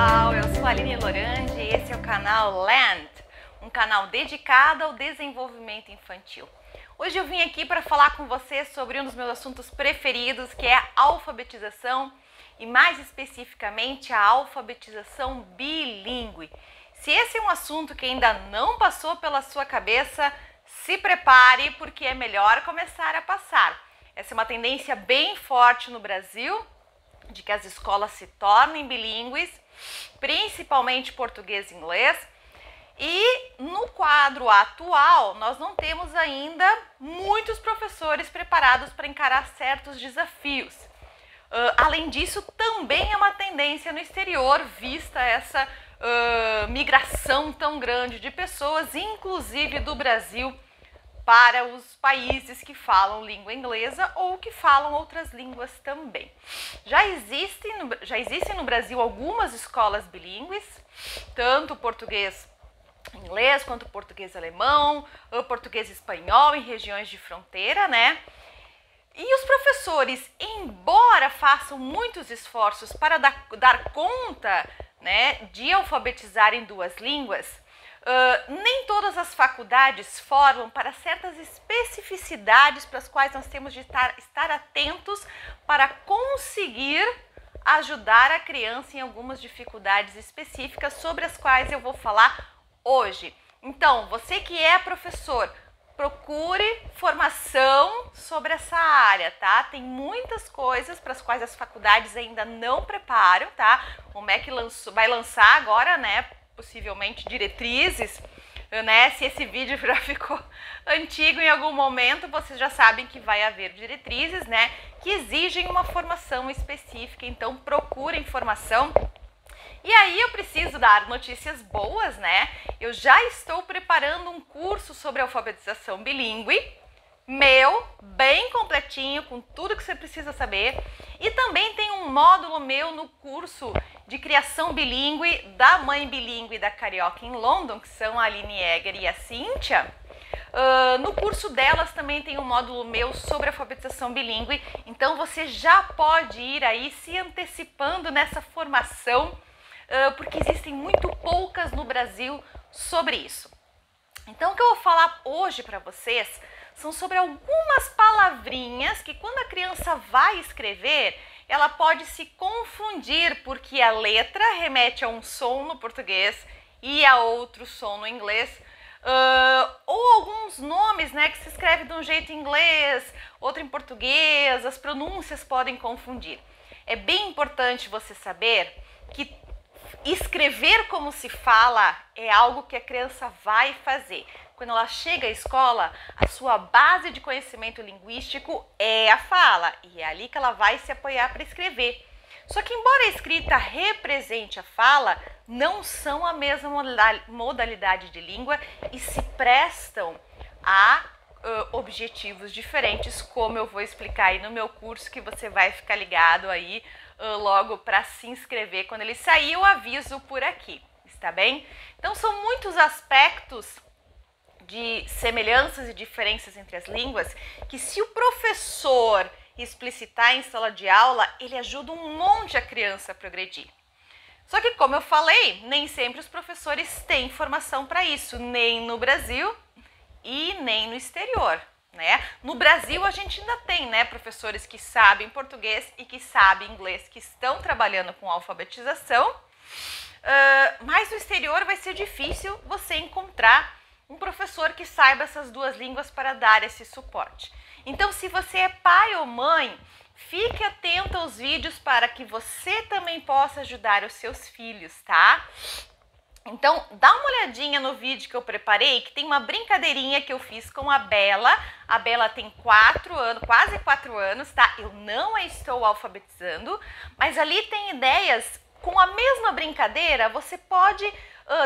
pessoal, eu sou a Aline Lorange e esse é o canal Land, um canal dedicado ao desenvolvimento infantil. Hoje eu vim aqui para falar com você sobre um dos meus assuntos preferidos, que é a alfabetização e mais especificamente a alfabetização bilíngue. Se esse é um assunto que ainda não passou pela sua cabeça, se prepare porque é melhor começar a passar. Essa é uma tendência bem forte no Brasil, de que as escolas se tornem bilíngues, principalmente português e inglês. E no quadro atual, nós não temos ainda muitos professores preparados para encarar certos desafios. Além disso, também é uma tendência no exterior, vista essa migração tão grande de pessoas, inclusive do Brasil, para os países que falam língua inglesa ou que falam outras línguas também. Já existem no Brasil algumas escolas bilíngues, tanto português inglês quanto português alemão, português espanhol em regiões de fronteira, né? E os professores, embora façam muitos esforços para dar conta, né, de alfabetizar em duas línguas, nem todas as faculdades formam para certas especificidades para as quais nós temos de estar atentos para conseguir ajudar a criança em algumas dificuldades específicas sobre as quais eu vou falar hoje. Então, você que é professor, procure formação sobre essa área, tá? Tem muitas coisas para as quais as faculdades ainda não preparam, tá? O MEC vai lançar agora, né, possivelmente diretrizes, né? Se esse vídeo já ficou antigo em algum momento, vocês já sabem que vai haver diretrizes, né, que exigem uma formação específica, então procurem formação. E aí eu preciso dar notícias boas, né? Eu já estou preparando um curso sobre alfabetização bilíngue, bem completinho, com tudo que você precisa saber. E também tem um módulo meu no curso de criação bilíngue da Mãe Bilíngue da Carioca em London, que são a Aline Egger e a Cíntia. No curso delas também tem um módulo meu sobre alfabetização bilíngue, então você já pode ir aí se antecipando nessa formação, porque existem muito poucas no Brasil sobre isso. Então o que eu vou falar hoje para vocês são sobre algumas palavrinhas que quando a criança vai escrever, ela pode se confundir porque a letra remete a um som no português e a outro som no inglês, ou alguns nomes, né, que se escreve de um jeito em inglês, outro em português, as pronúncias podem confundir. É bem importante você saber que escrever como se fala é algo que a criança vai fazer. Quando ela chega à escola, a sua base de conhecimento linguístico é a fala e é ali que ela vai se apoiar para escrever. Só que embora a escrita represente a fala, não são a mesma modalidade de língua e se prestam a objetivos diferentes, como eu vou explicar aí no meu curso, que você vai ficar ligado aí logo para se inscrever. Quando ele sair, eu aviso por aqui, está bem? Então são muitos aspectos de semelhanças e diferenças entre as línguas que, se o professor explicitar em sala de aula, ele ajuda um monte a criança a progredir. Só que, como eu falei, nem sempre os professores têm formação para isso, nem no Brasil e nem no exterior, né? No Brasil a gente ainda tem, né, professores que sabem português e que sabem inglês, que estão trabalhando com alfabetização, mas no exterior vai ser difícil você encontrar um professor que saiba essas duas línguas para dar esse suporte. Então, se você é pai ou mãe, fique atento aos vídeos para que você também possa ajudar os seus filhos, tá? Então, dá uma olhadinha no vídeo que eu preparei, que tem uma brincadeirinha que eu fiz com a Bela. A Bela tem 4 anos, quase 4 anos, tá? Eu não a estou alfabetizando, mas ali tem ideias. Com a mesma brincadeira, você pode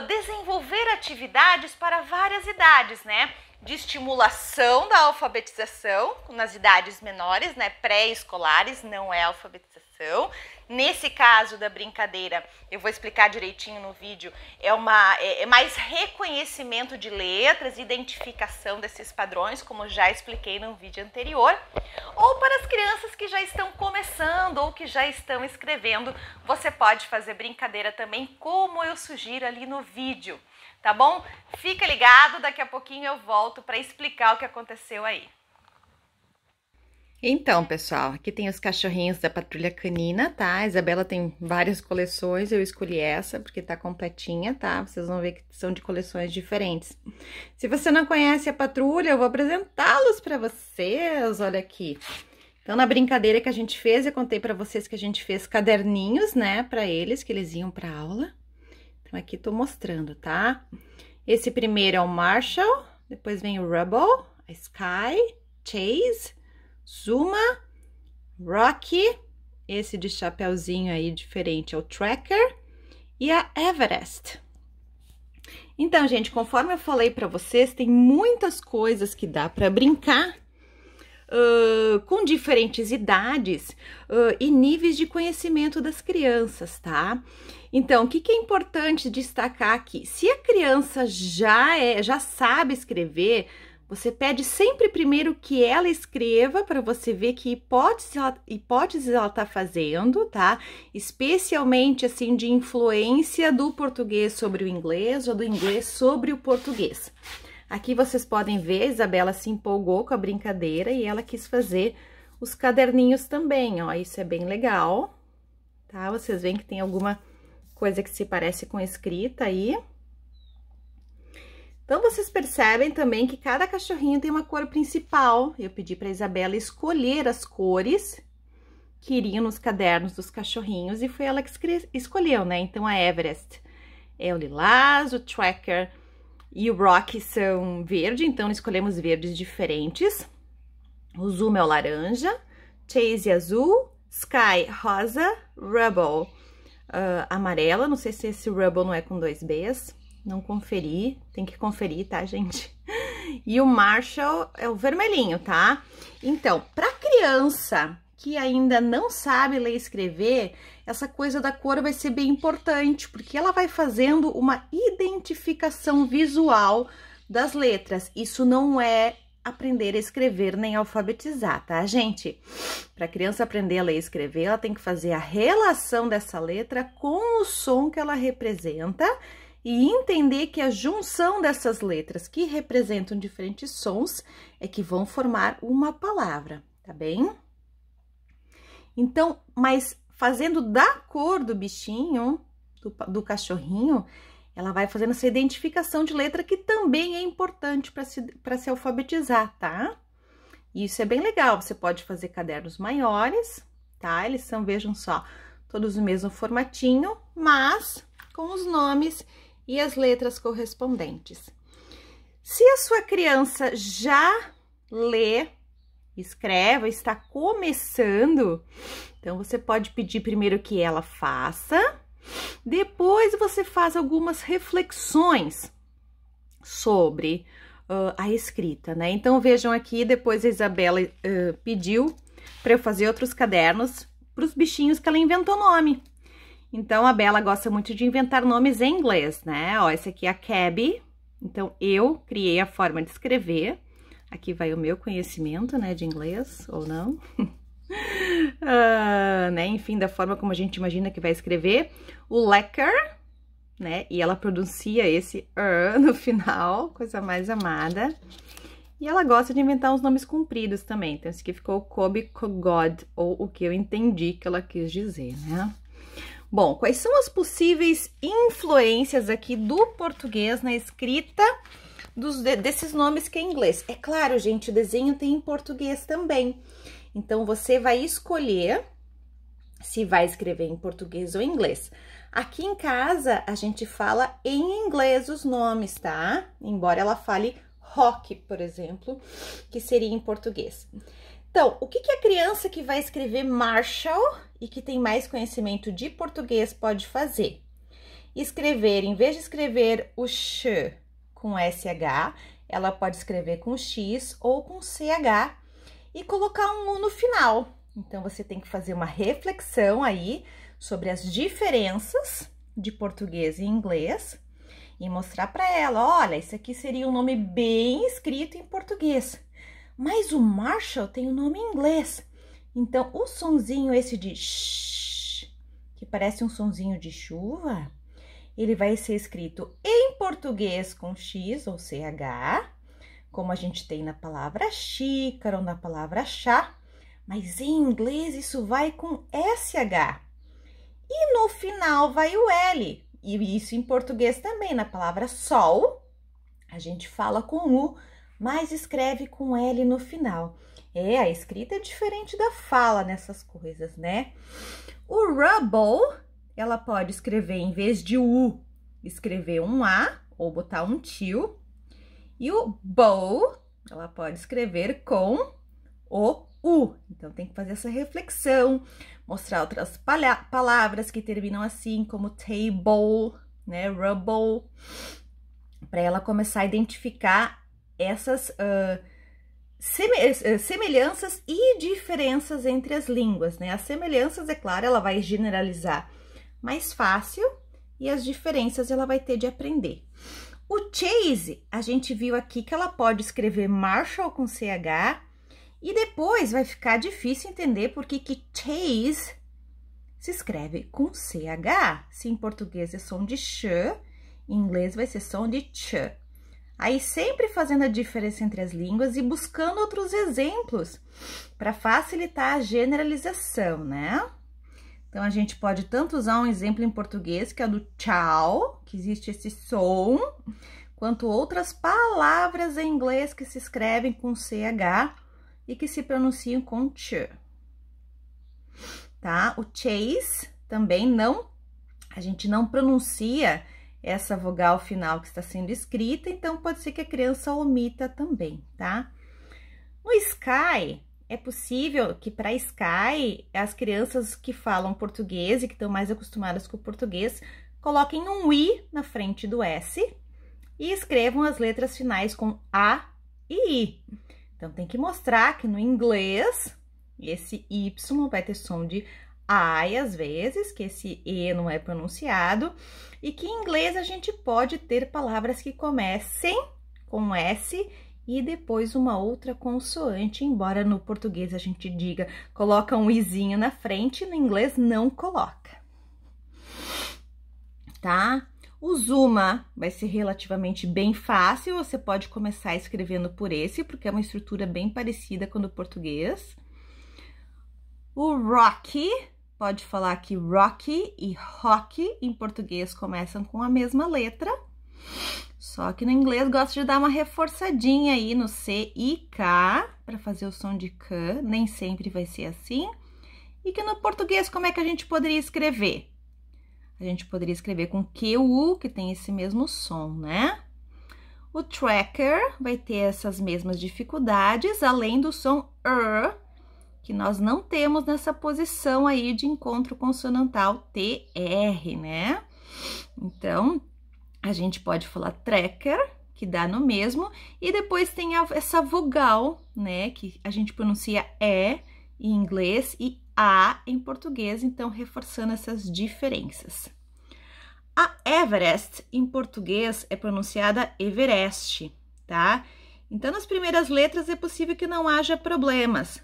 desenvolver atividades para várias idades, né? De estimulação da alfabetização nas idades menores, né? Pré-escolares, não é alfabetização. informação. Nesse caso da brincadeira, eu vou explicar direitinho no vídeo, é mais reconhecimento de letras, identificação desses padrões, como já expliquei no vídeo anterior. Ou para as crianças que já estão começando ou que já estão escrevendo, você pode fazer brincadeira também, como eu sugiro ali no vídeo, tá bom? Fica ligado, daqui a pouquinho eu volto para explicar o que aconteceu aí. Então, pessoal, aqui tem os cachorrinhos da Patrulha Canina, tá? A Isabela tem várias coleções, eu escolhi essa porque tá completinha, tá? Vocês vão ver que são de coleções diferentes. Se você não conhece a Patrulha, eu vou apresentá-los pra vocês, olha aqui. Então, na brincadeira que a gente fez, eu contei pra vocês que a gente fez caderninhos, né, pra eles, que eles iam pra aula. Então, aqui tô mostrando, tá? Esse primeiro é o Marshall, depois vem o Rubble, a Sky, Chase, Zuma, Rocky, esse de chapeuzinho aí diferente é o Tracker e a Everest. Então, gente, conforme eu falei pra vocês, tem muitas coisas que dá pra brincar com diferentes idades e níveis de conhecimento das crianças, tá? Então, o que é importante destacar aqui? Se a criança já sabe escrever, você pede sempre primeiro que ela escreva para você ver que hipóteses ela tá fazendo, tá? Especialmente, assim, de influência do português sobre o inglês ou do inglês sobre o português. Aqui vocês podem ver, a Isabela se empolgou com a brincadeira e ela quis fazer os caderninhos também, ó. Isso é bem legal, tá? Vocês veem que tem alguma coisa que se parece com escrita aí. Então, vocês percebem também que cada cachorrinho tem uma cor principal. Eu pedi para a Isabela escolher as cores que iriam nos cadernos dos cachorrinhos e foi ela que escolheu, né? Então, a Everest é o lilás, o Tracker e o Rocky são verde, então escolhemos verdes diferentes. O Zuma é o laranja, Chase azul, Sky rosa, Rubble amarela. Não sei se esse Rubble não é com 2 Bs. Não conferi, tem que conferir, tá, gente? E o Marshall é o vermelhinho, tá? Então, para criança que ainda não sabe ler e escrever, essa coisa da cor vai ser bem importante, porque ela vai fazendo uma identificação visual das letras. Isso não é aprender a escrever nem alfabetizar, tá, gente? Para a criança aprender a ler e escrever, ela tem que fazer a relação dessa letra com o som que ela representa e entender que a junção dessas letras que representam diferentes sons é que vão formar uma palavra, tá bem? Então, mas fazendo da cor do bichinho, do cachorrinho, ela vai fazendo essa identificação de letra que também é importante para se alfabetizar, tá? Isso é bem legal, você pode fazer cadernos maiores, tá? Eles são, vejam só, todos o mesmo formatinho, mas com os nomes e as letras correspondentes. Se a sua criança já lê, escreve, está começando, então você pode pedir primeiro que ela faça, depois você faz algumas reflexões sobre a escrita, né? Então vejam aqui, depois a Isabela pediu para eu fazer outros cadernos para os bichinhos que ela inventou nome. Então, a Bela gosta muito de inventar nomes em inglês, né? Ó, esse aqui é a Cabby. Então, eu criei a forma de escrever. Aqui vai o meu conhecimento, né, de inglês, ou não. Né? Enfim, da forma como a gente imagina que vai escrever. O Lecker, né? E ela pronuncia esse no final, coisa mais amada. E ela gosta de inventar os nomes compridos também. Então, esse aqui ficou Kobe Kogod, ou o que eu entendi que ela quis dizer, né? Bom, quais são as possíveis influências aqui do português na escrita desses nomes que é em inglês? É claro, gente, o desenho tem em português também. Então, você vai escolher se vai escrever em português ou em inglês. Aqui em casa, a gente fala em inglês os nomes, tá? Embora ela fale rock, por exemplo, que seria em português. Então, o que a criança que vai escrever Marshall e que tem mais conhecimento de português pode fazer? Escrever, em vez de escrever o sh com SH, ela pode escrever com X ou com CH e colocar um U no final. Então, você tem que fazer uma reflexão aí sobre as diferenças de português e inglês e mostrar para ela, olha, isso aqui seria um nome bem escrito em português, mas o Marshall tem um nome em inglês. Então, o sonzinho esse de sh, que parece um sonzinho de chuva, ele vai ser escrito em português com X ou CH, como a gente tem na palavra xícara ou na palavra chá, mas em inglês isso vai com SH. E no final vai o L, e isso em português também, na palavra sol, a gente fala com U, mas escreve com L no final. A escrita é diferente da fala nessas coisas, né? O rubble, ela pode escrever, em vez de U, escrever um A, ou botar um tio. E o bow, ela pode escrever com o U. Então, tem que fazer essa reflexão, mostrar outras palavras que terminam assim, como table, né, rubble, para ela começar a identificar essas semelhanças e diferenças entre as línguas, né? As semelhanças, é claro, ela vai generalizar mais fácil e as diferenças ela vai ter de aprender. O Chase, a gente viu aqui que ela pode escrever Marshall com CH e depois vai ficar difícil entender por que Chase se escreve com CH. Se em português é som de ch, em inglês vai ser som de ch. Aí, sempre fazendo a diferença entre as línguas e buscando outros exemplos para facilitar a generalização, né? Então, a gente pode tanto usar um exemplo em português, que é o do tchau, que existe esse som, quanto outras palavras em inglês que se escrevem com CH e que se pronunciam com ch. Tá? O chase também a gente não pronuncia essa vogal final que está sendo escrita, então pode ser que a criança omita também, tá? No Sky, é possível que para Sky, as crianças que falam português e que estão mais acostumadas com o português, coloquem um I na frente do S e escrevam as letras finais com A e I. Então, tem que mostrar que no inglês, esse Y vai ter som de I às vezes, que esse E não é pronunciado, e que em inglês a gente pode ter palavras que comecem com S e depois uma outra consoante, embora no português a gente diga, coloca um izinho na frente, no inglês não coloca. Tá? O Zuma vai ser relativamente bem fácil, você pode começar escrevendo por esse, porque é uma estrutura bem parecida com o do português. O Rocky, pode falar que Rocky e Rocky em português começam com a mesma letra, só que no inglês gosta de dar uma reforçadinha aí no C e K, para fazer o som de K, nem sempre vai ser assim. E que no português, como é que a gente poderia escrever? A gente poderia escrever com QU, que tem esse mesmo som, né? O tracker vai ter essas mesmas dificuldades, além do som que nós não temos nessa posição aí de encontro consonantal TR, né? Então, a gente pode falar tracker, que dá no mesmo, e depois tem essa vogal, né? Que a gente pronuncia E em inglês e A em português, então reforçando essas diferenças. A Everest em português é pronunciada Everest, tá? Então, nas primeiras letras é possível que não haja problemas,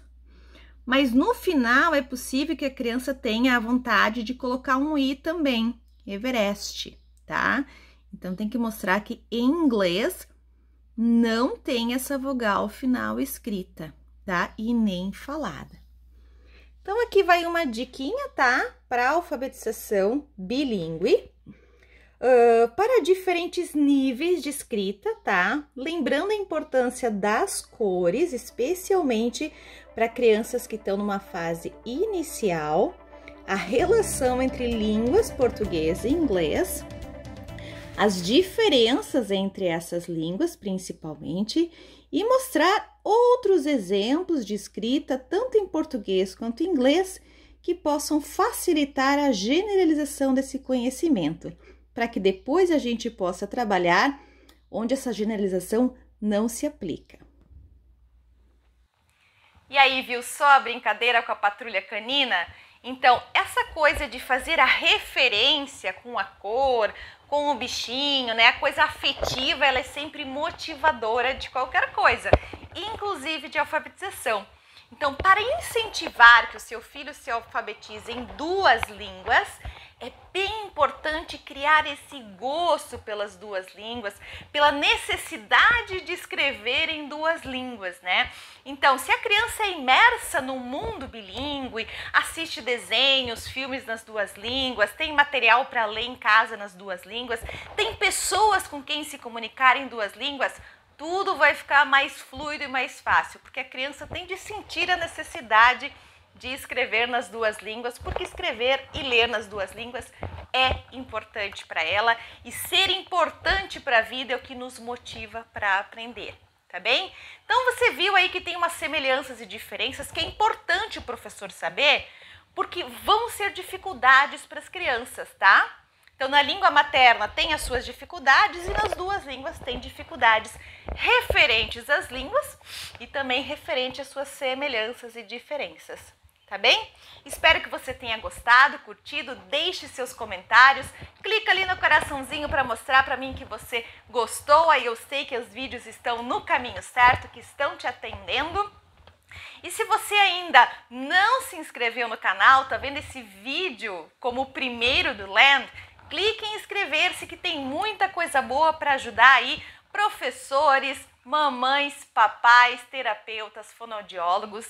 mas no final é possível que a criança tenha a vontade de colocar um I também, Everest, tá? Então, tem que mostrar que em inglês não tem essa vogal final escrita, tá? E nem falada. Então, aqui vai uma diquinha, tá? Para alfabetização bilíngue, para diferentes níveis de escrita, tá? Lembrando a importância das cores, especialmente para crianças que estão numa fase inicial, a relação entre línguas português e inglês, as diferenças entre essas línguas, principalmente, e mostrar outros exemplos de escrita, tanto em português quanto em inglês, que possam facilitar a generalização desse conhecimento, para que depois a gente possa trabalhar onde essa generalização não se aplica. E aí, viu só a brincadeira com a patrulha canina? Então, essa coisa de fazer a referência com a cor, com o bichinho, né? A coisa afetiva, ela é sempre motivadora de qualquer coisa, inclusive de alfabetização. Então, para incentivar que o seu filho se alfabetize em 2 línguas, é bem importante criar esse gosto pelas 2 línguas, pela necessidade de escrever em 2 línguas, né? Então, se a criança é imersa no mundo bilíngue, assiste desenhos, filmes nas 2 línguas, tem material para ler em casa nas 2 línguas, tem pessoas com quem se comunicar em 2 línguas, tudo vai ficar mais fluido e mais fácil, porque a criança tem de sentir a necessidade de escrever nas 2 línguas, porque escrever e ler nas 2 línguas é importante para ela, e ser importante para a vida é o que nos motiva para aprender, tá bem? Então você viu aí que tem umas semelhanças e diferenças que é importante o professor saber, porque vão ser dificuldades para as crianças, tá? Então, na língua materna tem as suas dificuldades e nas 2 línguas tem dificuldades referentes às línguas e também referente às suas semelhanças e diferenças, tá bem? Espero que você tenha gostado, curtido, deixe seus comentários, clica ali no coraçãozinho para mostrar para mim que você gostou, aí eu sei que os vídeos estão no caminho certo, que estão te atendendo. E se você ainda não se inscreveu no canal, tá vendo esse vídeo como o primeiro do Land? Clique em inscrever-se que tem muita coisa boa para ajudar aí professores, mamães, papais, terapeutas, fonoaudiólogos.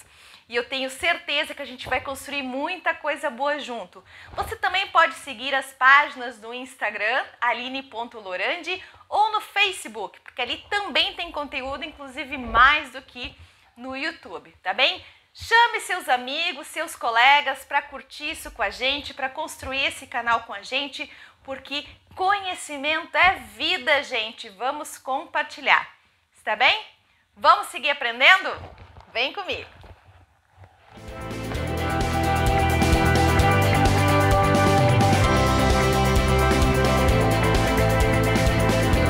E eu tenho certeza que a gente vai construir muita coisa boa junto. Você também pode seguir as páginas do Instagram, aline.lorandi, ou no Facebook, porque ali também tem conteúdo, inclusive mais do que no YouTube, tá bem? Chame seus amigos, seus colegas para curtir isso com a gente, para construir esse canal com a gente, porque conhecimento é vida, gente. Vamos compartilhar. Está bem? Vamos seguir aprendendo? Vem comigo!